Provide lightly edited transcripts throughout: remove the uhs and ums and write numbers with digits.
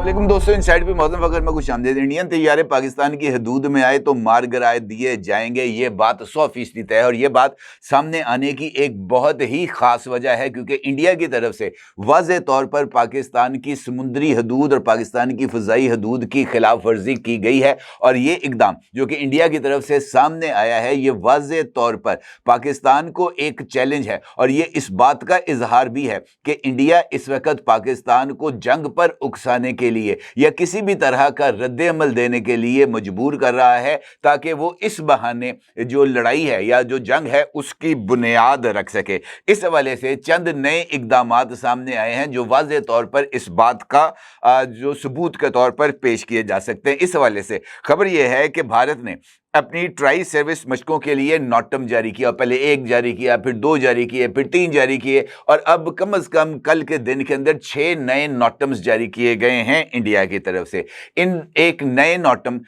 वालेकुम दोस्तों, इनसाइड पे मौसम वगैरह में खुश आमदीद। इंडियन तैयारे पाकिस्तान की हदूद में आए तो मार गिराए दिए जाएंगे, ये बात 100% तय है। और ये बात सामने आने की एक बहुत ही खास वजह है क्योंकि इंडिया की तरफ से वाज़ेह तौर पर पाकिस्तान की समुद्री हदूद और पाकिस्तान की फ़ज़ाई हदूद की खिलाफ वर्जी की गई है। और ये इकदाम जो कि इंडिया की तरफ से सामने आया है, ये वाज़ेह तौर पर पाकिस्तान को एक चैलेंज है। और ये इस बात का इजहार भी है कि इंडिया इस वक्त पाकिस्तान को जंग पर उकसाने के लिए या किसी भी तरह का रद्द अमल देने के लिए मजबूर कर रहा है, ताकि वो इस बहाने जो लड़ाई है या जो जंग है उसकी बुनियाद रख सके। इस हवाले से चंद नए इकदामात सामने आए हैं जो वाज़ेह तौर पर इस बात का जो सबूत के तौर पर पेश किए जा सकते हैं। इस हवाले से खबर यह है कि भारत ने अपनी ट्राई सर्विस मशकों के लिए नॉटम जारी किया। पहले 1 जारी किया, फिर 2 जारी किए, फिर 3 जारी किए और अब कम से कम कल के दिन के अंदर 6 नए नॉटम्स जारी किए गए हैं इंडिया की तरफ से। इन एक नए नॉटम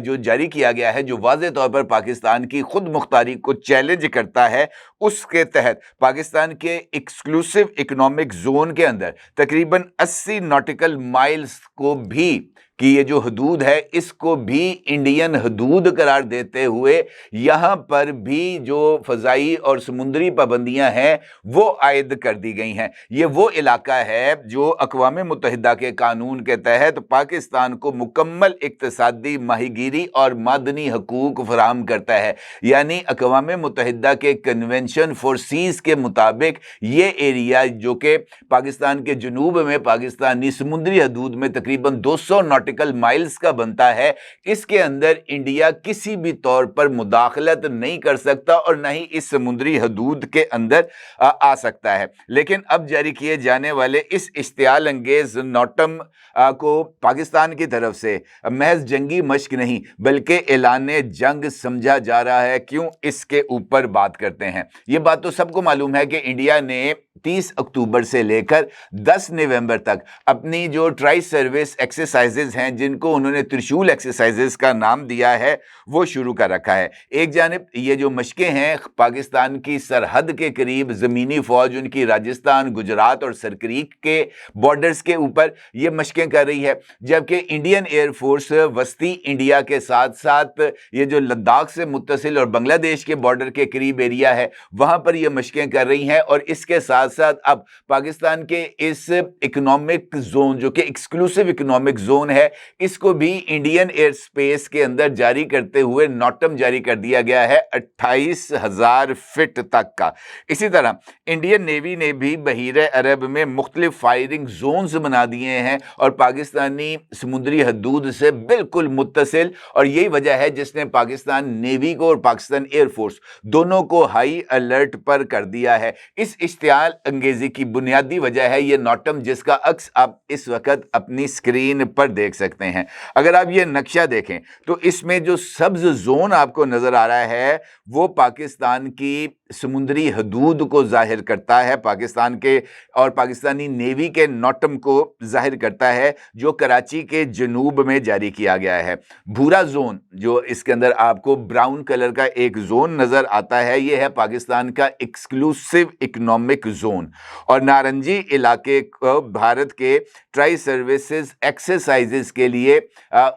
जो जारी किया गया है, जो वाज़ेह तौर पर पाकिस्तान की खुद मुख्तारी को चैलेंज करता है, उसके तहत पाकिस्तान के एक्सक्लूसिव इकोनॉमिक जोन के अंदर तकरीबन 80 नॉटिकल माइल्स को भी कि ये जो हदूद है इसको भी इंडियन हदूद करार देते हुए यहाँ पर भी जो फ़ज़ाई और समुद्री पाबंदियाँ हैं वो आयद कर दी गई हैं। ये वो इलाका है जो अक़वाम मुत्तहिदा के कानून के तहत पाकिस्तान को मुकम्मल इक़्तिसादी, माहीगीरी और मादनी हकूक़ फराहम करता है। यानी अक़वाम मुत्तहिदा के कन्वेंशन फॉर सीज़ के मुताबिक ये एरिया जो कि पाकिस्तान के जनूब में पाकिस्तानी समुद्री हदूद में तकरीबन 200 नॉटिकल माइल्स का बनता है, इसके अंदर इंडिया किसी भी तौर पर मुदाखलत नहीं कर सकता और न ही इस समुद्री हदूद के अंदर आ सकता है। लेकिन अब जारी किए जाने वाले इस इश्तियाल अंगेज नॉटम को पाकिस्तान की तरफ से महज जंगी मश्क नहीं बल्कि ऐलाने जंग समझा जा रहा है। क्यों, इसके ऊपर बात करते हैं। ये बात तो सबको मालूम है कि इंडिया ने 30 अक्टूबर से लेकर 10 नवंबर तक अपनी जो ट्राई सर्विस एक्सरसाइजेज हैं, जिनको उन्होंने त्रिशूल एक्सरसाइजेज का नाम दिया है, वो शुरू कर रखा है। एक जानिब ये जो मशकें हैं पाकिस्तान की सरहद के करीब ज़मीनी फ़ौज उनकी राजस्थान, गुजरात और सरक्रीक के बॉर्डर्स के ऊपर ये मशकें कर रही है, जबकि इंडियन एयरफोर्स वस्ती इंडिया के साथ साथ ये जो लद्दाख से मुत्तसिल और बांग्लादेश के बॉर्डर के करीब एरिया है वहाँ पर ये मशकें कर रही हैं। और इसके साथ साथ अब पाकिस्तान के इस इकोनॉमिक जोन जो कि एक्सक्लूसिव इकोनॉमिक जोन है, इसको भी इंडियन एयर स्पेस के अंदर जारी करते हुए नॉटम जारी कर दिया गया है 28,000 फीट तक का। इसी तरह इंडियन नेवी ने भी बहीरे अरब में मुख्तलिफ फायरिंग जोन्स बना दिए हैं और पाकिस्तानी समुद्री हदूद से बिल्कुल मुत्तसिल, और यही वजह है जिसने पाकिस्तान नेवी को और पाकिस्तान एयरफोर्स दोनों को हाई अलर्ट पर कर दिया है। इस इश्तियाल अंगेजी की बुनियादी वजह है ये नॉटम, जिसका अक्स आप इस वक्त अपनी स्क्रीन पर देख सकते हैं। अगर आप ये नक्शा देखें तो इसमें जो सब्ज जोन आपको नजर आ रहा है वो पाकिस्तान की समुद्री हदूद को जाहिर करता है, पाकिस्तान के और पाकिस्तानी नेवी के नॉटम को जाहिर करता है, जो कराची के जनूब में जारी किया गया है। भूरा जोन जो इसके अंदर आपको ब्राउन कलर का एक जोन नजर आता है, ये है पाकिस्तान का एक्सक्लूसिव इकोनॉमिक जोन। और नारंगी इलाके को भारत के ट्राई सर्विसेज एक्सरसाइजेस के लिए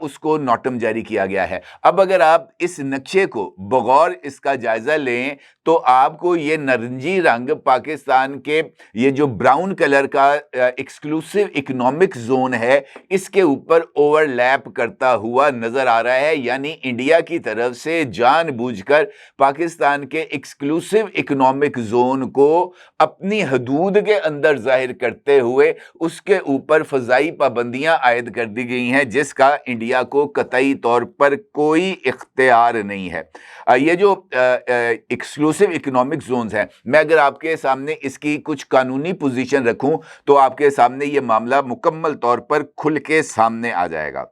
उसको नॉटम जारी किया गया है। अब अगर आप इस नक्शे को बगौर इसका जायजा लें तो आपको ये नारंगी रंग पाकिस्तान के ये जो ब्राउन कलर का एक्सक्लूसिव इकोनॉमिक जोन है इसके ऊपर ओवरलैप करता हुआ नजर आ रहा है। यानी इंडिया की तरफ से जानबूझकर पाकिस्तान के एक्सक्लूसिव इकोनॉमिक जोन को अपनी हदूद के अंदर जाहिर करते हुए उसके ऊपर फ़ज़ाई पाबंदियां आयद कर दी गई हैं, जिसका इंडिया को कतई तौर पर कोई इख्तियार नहीं है। ये जो एक्सक्लूसिव इकोनॉमिक जोन्स हैं, मैं अगर आपके सामने इसकी कुछ कानूनी पोजीशन रखूं तो आपके सामने ये मामला मुकम्मल तौर पर खुल के सामने आ जाएगा।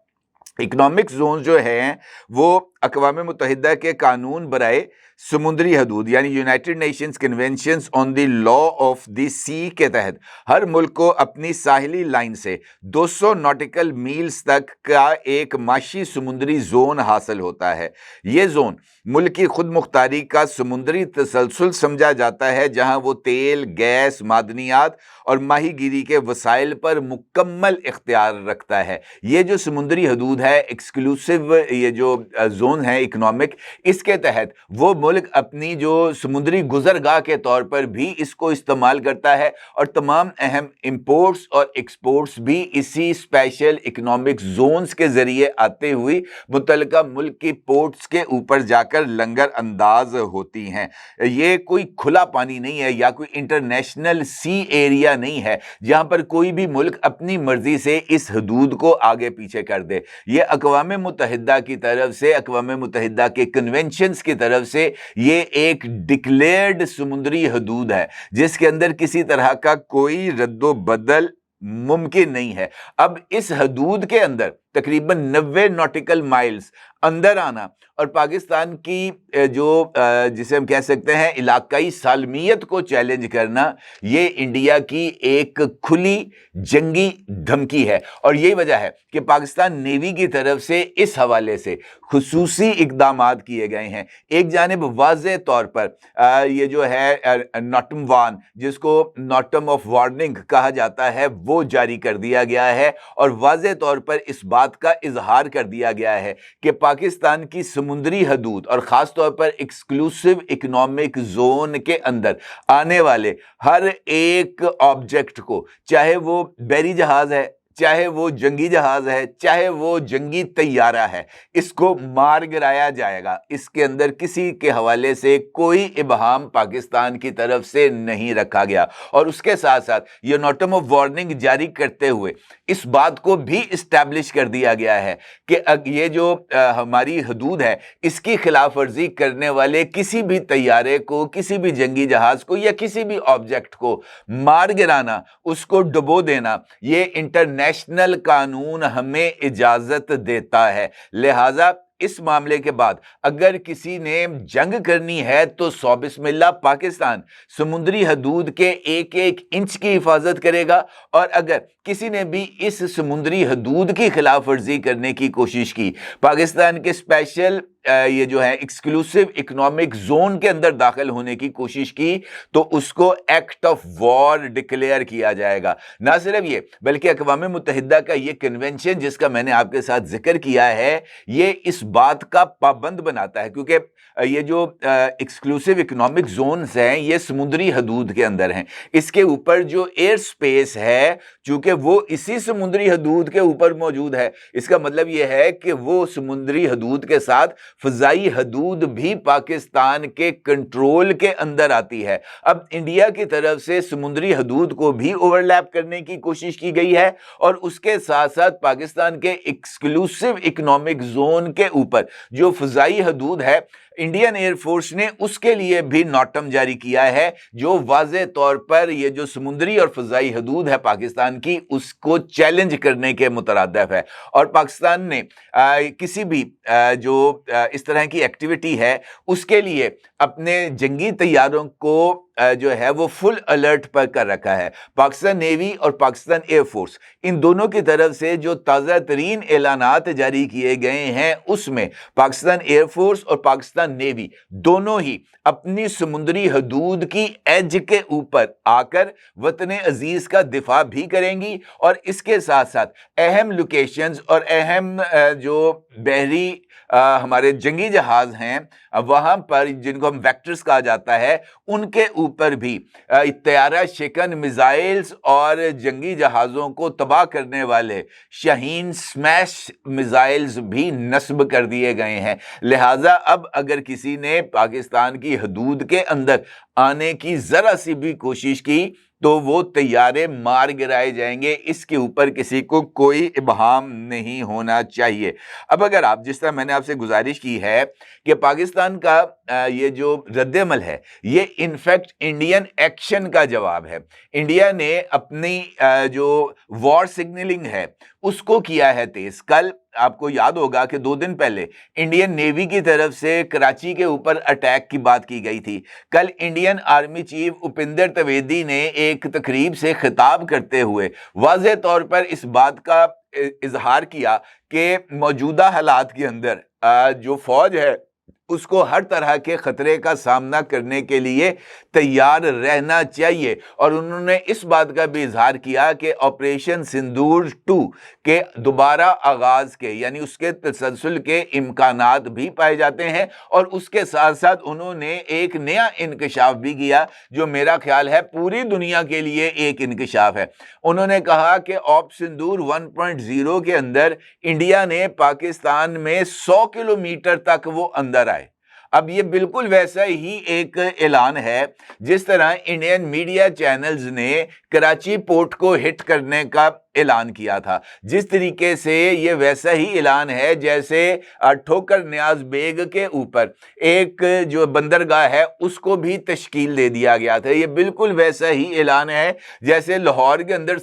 इकोनॉमिक जोन जो हैं वो अक़वाम मुत्तहिदा के कानून बराए समुद्री हदूद यानी United Nations conventions on the law of the sea के तहत हर मुल्क को अपनी साहिली लाइन से 200 नॉटिकल मील्स तक का एक माशी समुद्री जोन हासिल होता है। ये जोन मुल्क की खुद मुख्तारी का समुद्री तसलसल समझा जाता है, जहां वो तेल, गैस, मादनियात और माहीगीरी के वसाइल पर मुकम्मल इख्तियार रखता है। ये जो समुद्री हदूद है, एक्सक्लूसिव ये जो जोन है इकोनॉमिक, इसके तहत वो मुल्क अपनी जो समुद्री गुजरगाह के तौर पर भी इसको इस्तेमाल करता है और तमाम अहम इंपोर्ट्स और एक्सपोर्ट्स भी इसी स्पेशल इकोनॉमिक जोन्स के जरिए आते हुए मुतल्लिका मुल्क की पोर्ट्स के ऊपर जाकर लंगर अंदाज होती हैं। ये कोई खुला पानी नहीं है या कोई इंटरनेशनल सी एरिया नहीं है जहां पर कोई भी मुल्क अपनी मर्जी से इस हदूद को आगे पीछे कर दे। ये अक़वाम मुत्तहिदा की तरफ से, अक़वाम मुत्तहिदा के कन्वेंशंस की तरफ से ये एक डिक्लेयर्ड समुद्री हदूद है जिसके अंदर किसी तरह का कोई रद्दो बदल मुमकिन नहीं है। अब इस हदूद के अंदर तकरीबन 90 नॉटिकल माइल्स अंदर आना और पाकिस्तान की जो जिसे हम कह सकते हैं इलाकाई सालमियत को चैलेंज करना, ये इंडिया की एक खुली जंगी धमकी है। और यही वजह है कि पाकिस्तान नेवी की तरफ से इस हवाले से खुसूसी इक़दामात किए गए हैं। एक जानिब वाज़ेह तौर पर ये जो है नॉटम वान, जिसको नॉटम ऑफ वार्निंग कहा जाता है, वो जारी कर दिया गया है और वाज़ेह तौर पर इस बात का इजहार कर दिया गया है कि पाकिस्तान की समुद्री हदूद और ख़ास तौर पर एक्सक्लूसिव इकोनॉमिक जोन के अंदर आने वाले हर एक ऑब्जेक्ट को, चाहे वो बहरी जहाज़ है, चाहे वो जंगी जहाज है, चाहे वो जंगी तैयारा है, इसको मार गिराया जाएगा। इसके अंदर किसी के हवाले से कोई इबहाम पाकिस्तान की तरफ से नहीं रखा गया। और उसके साथ साथ ये नोटम ऑफ वार्निंग जारी करते हुए इस बात को भी इस्टेब्लिश कर दिया गया है कि ये जो हमारी हदूद है, इसकी खिलाफ वर्जी करने वाले किसी भी तैयारे को, किसी भी जंगी जहाज को या किसी भी ऑब्जेक्ट को मार गिराना, उसको डुबो देना, ये इंटरनेशनल कानून हमें इजाजत देता है। लिहाजा इस मामले के बाद अगर किसी ने जंग करनी है तो सौ बिस्मिल्लाह, पाकिस्तान समुद्री हदूद के एक एक इंच की हिफाजत करेगा। और अगर किसी ने भी इस समुद्री हदूद की खिलाफ वर्जी करने की कोशिश की, पाकिस्तान के स्पेशल ये जो है एक्सक्लूसिव इकोनॉमिक जोन के अंदर दाखिल होने की कोशिश की, तो उसको एक्ट ऑफ वॉर डिक्लेयर किया जाएगा। ना सिर्फ ये, बल्कि अक़वाम मुत्तहिदा का ये कन्वेंशन जिसका मैंने आपके साथ जिक्र किया है, ये इस बात का पाबंद बनाता है, क्योंकि ये जो एक्सक्लूसिव इकोनॉमिक जोन्स हैं ये समुद्री हदूद के अंदर हैं। इसके ऊपर जो एयर स्पेस है, चूंकि वो इसी समुद्री हदूद के ऊपर मौजूद है, इसका मतलब ये है कि वो समुद्री हदूद के साथ फ़ज़ाई हदूद भी पाकिस्तान के कंट्रोल के अंदर आती है। अब इंडिया की तरफ से समुद्री हदूद को भी ओवरलैप करने की कोशिश की गई है और उसके साथ साथ पाकिस्तान के एक्सक्लूसिव इकोनॉमिक जोन के ऊपर जो फ़ज़ाई हदूद है, इंडियन एयरफोर्स ने उसके लिए भी नोटम जारी किया है, जो वाज़े तौर पर ये जो समुद्री और फ़ज़ाई हदूद है पाकिस्तान की, उसको चैलेंज करने के मुतरादिफ है। और पाकिस्तान ने किसी भी जो इस तरह की एक्टिविटी है, उसके लिए अपने जंगी तैयारों को जो है वो फुल अलर्ट पर कर रखा है। पाकिस्तान नेवी और पाकिस्तान एयरफोर्स, इन दोनों की तरफ से जो ताज़ा तरीन ऐलानात जारी किए गए हैं, उसमें पाकिस्तान एयरफोर्स और पाकिस्तान नेवी दोनों ही अपनी समुद्री हदूद की एज के ऊपर आकर वतन अजीज का दिफा भी करेंगी और इसके साथ साथ अहम लोकेशंस और अहम जो बहरी हमारे जंगी जहाज हैं, वहां पर जिनको हम वेक्टर्स कहा जाता है, उनके ऊपर भी तैयारा शिकन मिसाइल्स और जंगी जहाज़ों को तबाह करने वाले शाहीन स्मैश मिसाइल्स भी नस्ब कर दिए गए हैं। लिहाजा अब अगर किसी ने पाकिस्तान की हदूद के अंदर आने की ज़रा सी भी कोशिश की तो वो तैयारे मार गिराए जाएंगे। इसके ऊपर किसी को कोई इबहाम नहीं होना चाहिए। अब अगर आप, जिस तरह मैंने आपसे गुजारिश की है कि पाकिस्तान का یہ جو رد عمل ہے یہ انفیکٹ انڈین ایکشن کا جواب ہے. انڈیا نے اپنی جو وار سگنلنگ ہے اس کو کیا ہے تیز. کل آپ کو یاد ہوگا کہ 2 دن پہلے انڈین نیوی کی طرف سے کراچی کے اوپر اٹیک کی بات کی گئی تھی. کل انڈین آرمی چیف اپندر تویدی نے ایک تقریب سے خطاب کرتے ہوئے واضح طور پر اس بات کا اظہار کیا کہ موجودہ حالات کے اندر جو فوج ہے اس کو ہر طرح کے خطرے کا سامنا کرنے کے لیے تیار رہنا چاہیے. اور انہوں نے اس بات کا بھی اظہار کیا کہ آپریشن سندور 2 کے دوبارہ آغاز کے یعنی اس کے تسلسل کے امکانات بھی پائے جاتے ہیں. اور اس کے ساتھ ساتھ انہوں نے ایک نیا انکشاف بھی کیا جو میرا خیال ہے پوری دنیا کے لیے ایک انکشاف ہے. انہوں نے کہا کہ آپ سندور 1.0 کے اندر انڈیا نے پاکستان میں 100 کلومیٹر تک وہ اندر آئے. اب یہ بالکل ویسا ہی ایک اعلان ہے جس طرح انڈین میڈیا چینلز نے کراچی پورٹ کو ہٹ کرنے کا اعلان کیا تھا. جس طریقے سے یہ ویسا ہی اعلان ہے جیسے ٹھوکر نیاز بیگ کے اوپر ایک جو بندرگاہ ہے اس کو بھی تشکیل دے دیا گیا تھا. یہ بالکل ویسا ہی اعلان ہے جیسے لاہور کے اندر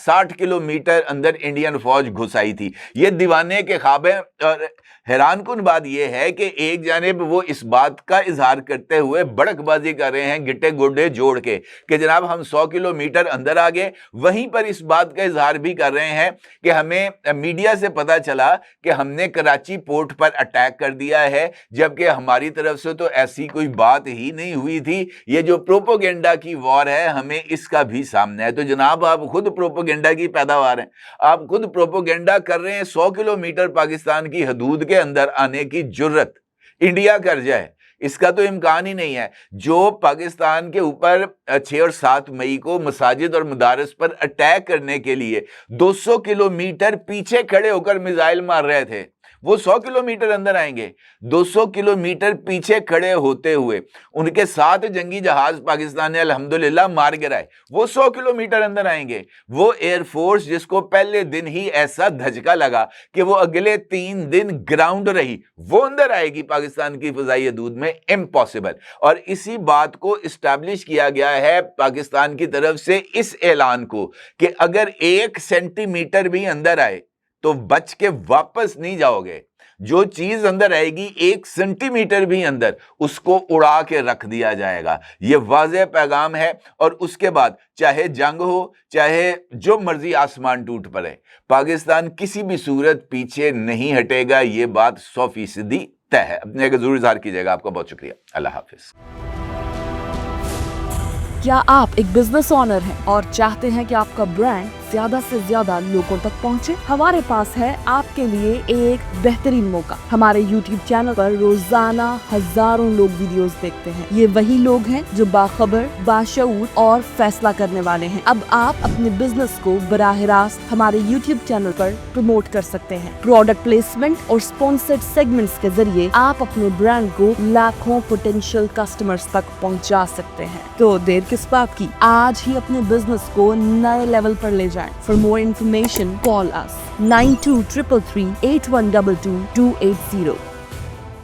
60 کلومیٹر اندر انڈین فوج گھس آئی تھی. یہ دیوانے کے خواب ہیں. اور حیران کن بات یہ ہے کہ ایک جانب وہ اس بات کا اظہار کرتے ہوئے بڑک بازی کر رہے ہیں گٹے گوڈے جوڑ کے کہ جناب ہم 100 کلومیٹر اندر آ گئے, وہیں پر اس بات کا اظہار بھی کر رہے ہیں کہ ہمیں میڈیا سے پتا چلا کہ ہم نے کراچی پورٹ پر اٹیک کر دیا ہے, جبکہ ہماری طرف سے تو ایسی کوئی بات ہی نہیں ہوئی تھی. یہ جو پروپوگنڈا کی وار ہے ہمیں اس کا بھی سامنا ہے. تو جناب آپ خود پروپوگنڈا کی پیداوار ہیں, آپ خود پروپوگنڈا کر رہے ہیں. 100 کلومیٹر پاکستان کی حدود کے اندر آنے کی جرت انڈیا کر جائے اس کا تو امکان ہی نہیں ہے. جو پاکستان کے اوپر 6 اور 7 مئی کو مساجد اور مدارس پر اٹیک کرنے کے لیے 200 کلومیٹر پیچھے کھڑے ہو کر میزائل مار رہے تھے, وہ 100 کلومیٹر اندر آئیں گے. 200 کلومیٹر پیچھے کھڑے ہوتے ہوئے ان کے 7 جنگی جہاز پاکستان نے الحمدللہ مار گرائے, وہ 100 کلومیٹر اندر آئیں گے. وہ ایئر فورس جس کو پہلے دن ہی ایسا دھچکا لگا کہ وہ اگلے 3 دن گراؤنڈ رہی, وہ اندر آئے گی پاکستان کی فضائی حدود میں؟ امپاسبل. اور اسی بات کو اسٹیبلش کیا گیا ہے پاکستان کی طرف سے اس اعلان کو کہ اگر 1 سینٹی میٹر بھی اندر آئے تو بچ کے واپس نہیں جاؤ گے. جو چیز اندر آئے گی 1 سینٹی میٹر بھی اندر اس کو اڑا کے رکھ دیا جائے گا. یہ واضح پیغام ہے. اور اس کے بعد چاہے جنگ ہو چاہے جو مرضی آسمان ٹوٹ پڑے, پاکستان کسی بھی صورت پیچھے نہیں ہٹے گا. یہ بات 100% طے ہے. اپنے کا ضرور اظہار کیجیے گا. آپ کا بہت شکریہ. اللہ حافظ. کیا آپ ایک بزنس اونر ہیں اور چاہتے ہیں کہ آپ کا برانڈ زیادہ سے زیادہ لوگوں تک پہنچے؟ ہمارے پاس ہے آپ کے لیے ایک بہترین موقع. ہمارے یوٹیوب چینل پر روزانہ ہزاروں لوگ ویڈیوز دیکھتے ہیں. یہ وہی لوگ ہیں جو باخبر, باشعور اور فیصلہ کرنے والے ہیں. اب آپ اپنے بزنس کو براہ راست ہمارے یوٹیوب چینل پر پروموٹ کر سکتے ہیں. پروڈکٹ پلیسمنٹ اور اسپانسرڈ سیگمنٹس کے ذریعے آپ اپنے برانڈ کو لاکھوں پوٹینشیل کسٹمرز تک پہنچا سکتے ہیں. تو دیر کس بات کی, آج ہی اپنے بزنس کو نئے لیول پر لے جائیں. For more information, call us 9233 8122 280.